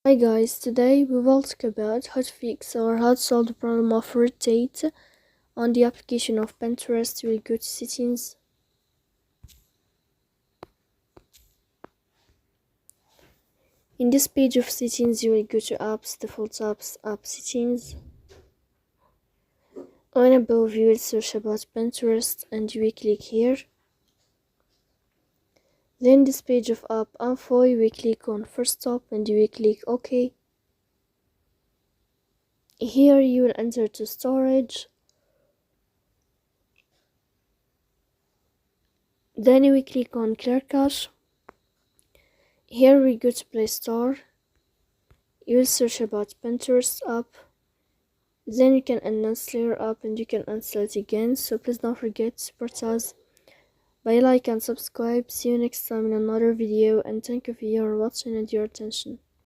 Hi guys, today we will talk about how to fix or how to solve the problem of rotate on the application of Pinterest. We'll go to settings. In this page of settings, you will go to apps, default apps, app settings. On above, you will search about Pinterest and you will click here. Then this page of app info, you will click on first stop and you will click OK. Here you will enter to storage. Then you will click on clear cache. Here we go to Play Store. You will search about Pinterest app. Then you can uninstall your app and you can install it again. So please don't forget to support us by like and subscribe. See you next time in another video, and thank you for your watching and your attention.